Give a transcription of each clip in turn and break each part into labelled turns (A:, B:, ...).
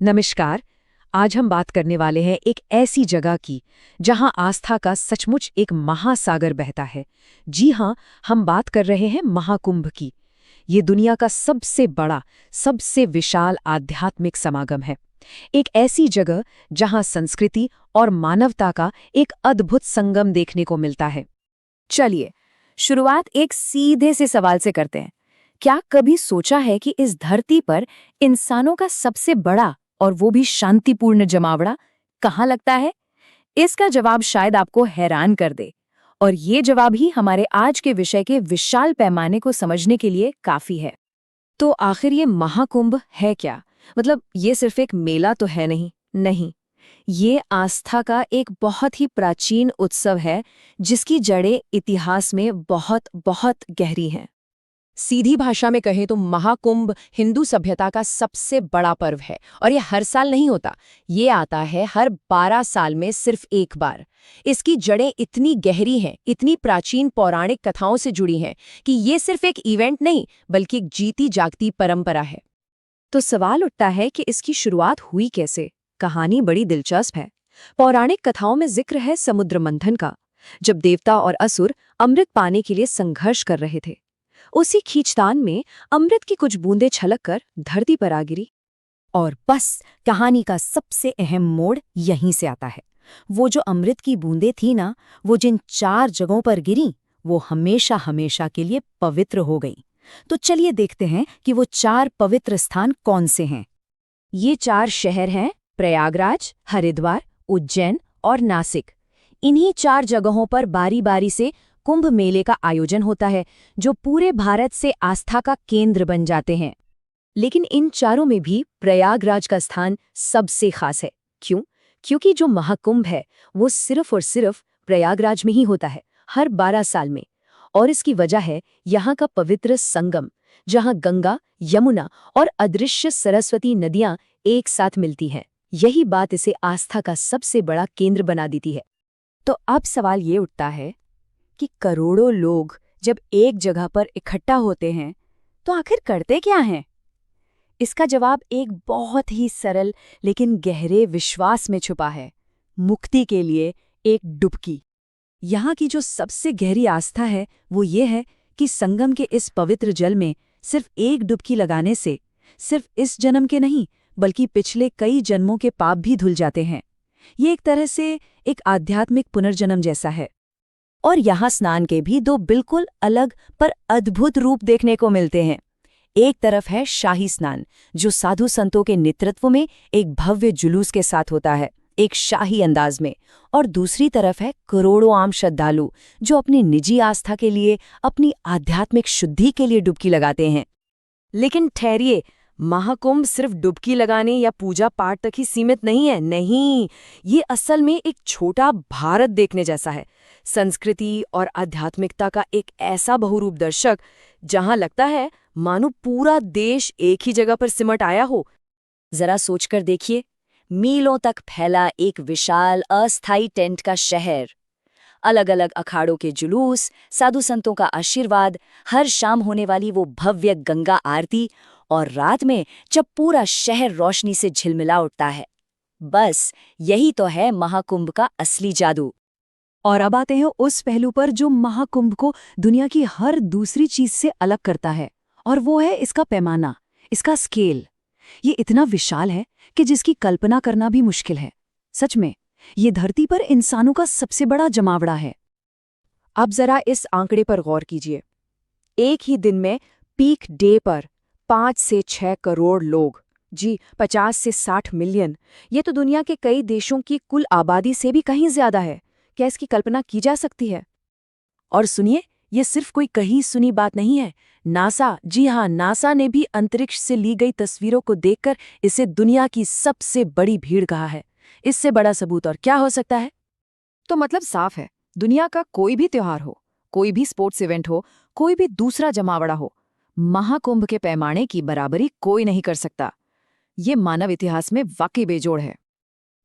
A: नमस्कार। आज हम बात करने वाले हैं एक ऐसी जगह की जहां आस्था का सचमुच एक महासागर बहता है। जी हां, हम बात कर रहे हैं महाकुंभ की। ये दुनिया का सबसे बड़ा, सबसे विशाल आध्यात्मिक समागम है। एक ऐसी जगह जहां संस्कृति और मानवता का एक अद्भुत संगम देखने को मिलता है।
B: चलिए, शुरुआत एक सीधे से सवाल से करते हैं। क्या कभी सोचा है कि इस धरती पर इंसानों का सबसे बड़ा और वो भी शांतिपूर्ण जमावड़ा कहाँ लगता है? इसका जवाब शायद आपको हैरान कर दे। और ये जवाब ही हमारे आज के विषय के विशाल पैमाने को समझने के लिए काफी है। तो आखिर ये महाकुंभ है क्या? मतलब ये सिर्फ एक मेला तो है नहीं। नहीं, ये आस्था का एक बहुत ही प्राचीन उत्सव है जिसकी जड़ें इतिहास में बहुत बहुत गहरी हैं।
C: सीधी भाषा में कहें तो महाकुंभ हिंदू सभ्यता का सबसे बड़ा पर्व है और ये हर साल नहीं होता। ये आता है हर 12 साल में सिर्फ एक बार। इसकी जड़ें इतनी गहरी हैं, इतनी प्राचीन पौराणिक कथाओं से जुड़ी हैं कि ये सिर्फ एक इवेंट नहीं बल्कि एक जीती जागती परंपरा है।
B: तो सवाल उठता है कि इसकी शुरुआत हुई कैसे? कहानी बड़ी दिलचस्प है। पौराणिक कथाओं में जिक्र है समुद्र मंथन का, जब देवता और असुर अमृत पाने के लिए संघर्ष कर रहे थे। उसी खींचतान में अमृत की कुछ बूंदें छलककर धरती पर आ गिरी। और बस कहानी का सबसे अहम मोड़ यहीं से आता है। वो जो अमृत की बूंदें थी ना, वो जिन 4 जगहों पर गिरी, वो हमेशा हमेशा के लिए पवित्र हो गई। तो चलिए देखते हैं कि वो 4 पवित्र स्थान कौन से हैं। ये 4 शहर हैं प्रयागराज, हरिद्वार, उज्जैन और नासिक। इन्हीं 4 जगहों पर बारी बारी से कुंभ मेले का आयोजन होता है, जो पूरे भारत से आस्था का केंद्र बन जाते हैं। लेकिन इन चारों में भी प्रयागराज का स्थान सबसे खास है। क्यों? क्योंकि जो महाकुंभ है वो सिर्फ और सिर्फ प्रयागराज में ही होता है, हर 12 साल में। और इसकी वजह है यहाँ का पवित्र संगम, जहाँ गंगा, यमुना और अदृश्य सरस्वती नदियाँ एक साथ मिलती हैं। यही बात इसे आस्था का सबसे बड़ा केंद्र बना देती है। तो अब सवाल ये उठता है कि करोड़ों लोग जब एक जगह पर इकट्ठा होते हैं तो आखिर करते क्या हैं? इसका जवाब एक बहुत ही सरल लेकिन गहरे विश्वास में छुपा है। मुक्ति के लिए एक डुबकी। यहाँ की जो सबसे गहरी आस्था है वो ये है कि संगम के इस पवित्र जल में सिर्फ एक डुबकी लगाने से सिर्फ इस जन्म के नहीं बल्कि पिछले कई जन्मों के पाप भी धुल जाते हैं। ये एक तरह से एक आध्यात्मिक पुनर्जन्म जैसा है। और यहाँ स्नान के भी 2 बिल्कुल अलग पर अद्भुत रूप देखने को मिलते हैं। एक तरफ है शाही स्नान, जो साधु संतों के नेतृत्व में एक भव्य जुलूस के साथ होता है, एक शाही अंदाज में। और दूसरी तरफ है करोड़ों आम श्रद्धालु जो अपनी निजी आस्था के लिए, अपनी आध्यात्मिक शुद्धि के लिए डुबकी लगाते हैं। लेकिन ठहरिए, महाकुंभ सिर्फ डुबकी लगाने या पूजा पाठ तक ही सीमित नहीं है। नहीं, ये असल में एक छोटा भारत देखने जैसा है। संस्कृति और आध्यात्मिकता का एक ऐसा बहुरूप दर्शक जहां लगता है मानो पूरा देश एक ही जगह पर सिमट आया हो। जरा सोचकर देखिए, मीलों तक फैला एक विशाल अस्थायी टेंट का शहर, अलग अलग अखाड़ों के जुलूस, साधु संतों का आशीर्वाद, हर शाम होने वाली वो भव्य गंगा आरती, और रात में जब पूरा शहर रोशनी से झिलमिला उठता है। बस यही तो है महाकुंभ का असली जादू। और अब आते हैं उस पहलू पर जो महाकुंभ को दुनिया की हर दूसरी चीज से अलग करता है, और वो है इसका पैमाना, इसका स्केल। ये इतना विशाल है कि जिसकी कल्पना करना भी मुश्किल है। सच में, ये धरती पर इंसानों का सबसे बड़ा जमावड़ा है। अब जरा इस आंकड़े पर गौर कीजिए। एक ही दिन में पीक डे पर 5 से 6 करोड़ लोग, जी 50 से 60 मिलियन। ये तो दुनिया के कई देशों की कुल आबादी से भी कहीं ज्यादा है। क्या इसकी कल्पना की जा सकती है? और सुनिए, ये सिर्फ कोई कहीं सुनी बात नहीं है। नासा, जी हाँ, नासा ने भी अंतरिक्ष से ली गई तस्वीरों को देखकर इसे दुनिया की सबसे बड़ी भीड़ कहा है। इससे बड़ा सबूत और क्या हो सकता है? तो मतलब साफ है, दुनिया का कोई भी त्योहार हो, कोई भी स्पोर्ट्स इवेंट हो, कोई भी दूसरा जमावड़ा हो, महाकुंभ के पैमाने की बराबरी कोई नहीं कर सकता। ये मानव इतिहास में वाकई बेजोड़ है।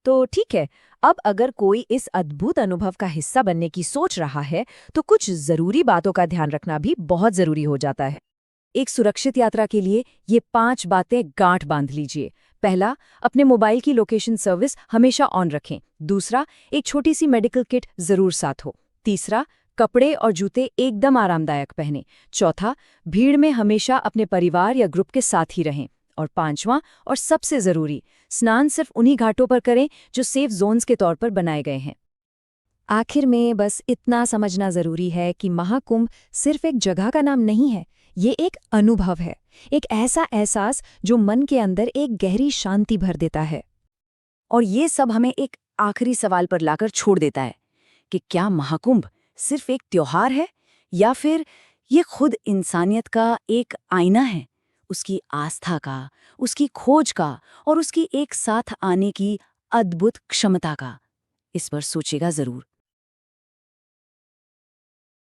B: तो ठीक है, अब अगर कोई इस अद्भुत अनुभव का हिस्सा बनने की सोच रहा है तो कुछ जरूरी बातों का ध्यान रखना भी बहुत जरूरी हो जाता है। एक सुरक्षित यात्रा के लिए ये 5 बातें गांठ बांध लीजिए। पहला, अपने मोबाइल की लोकेशन सर्विस हमेशा ऑन रखें। दूसरा, एक छोटी सी मेडिकल किट जरूर साथ हो। तीसरा, कपड़े और जूते एकदम आरामदायक पहनें। चौथा, भीड़ में हमेशा अपने परिवार या ग्रुप के साथ ही रहें। और पांचवां और सबसे जरूरी, स्नान सिर्फ उन्हीं घाटों पर करें जो सेफ जोन्स के तौर पर बनाए गए हैं। आखिर में बस इतना समझना जरूरी है कि महाकुंभ सिर्फ एक जगह का नाम नहीं है, ये एक अनुभव है, एक ऐसा एहसास जो मन के अंदर एक गहरी शांति भर देता है। और ये सब हमें एक आखिरी सवाल पर लाकर छोड़ देता है कि क्या महाकुंभ सिर्फ एक त्योहार है या फिर ये खुद इंसानियत का एक आईना है, उसकी आस्था का, उसकी खोज का और उसकी एक साथ आने की अद्भुत क्षमता का। इस पर सोचेगा जरूर।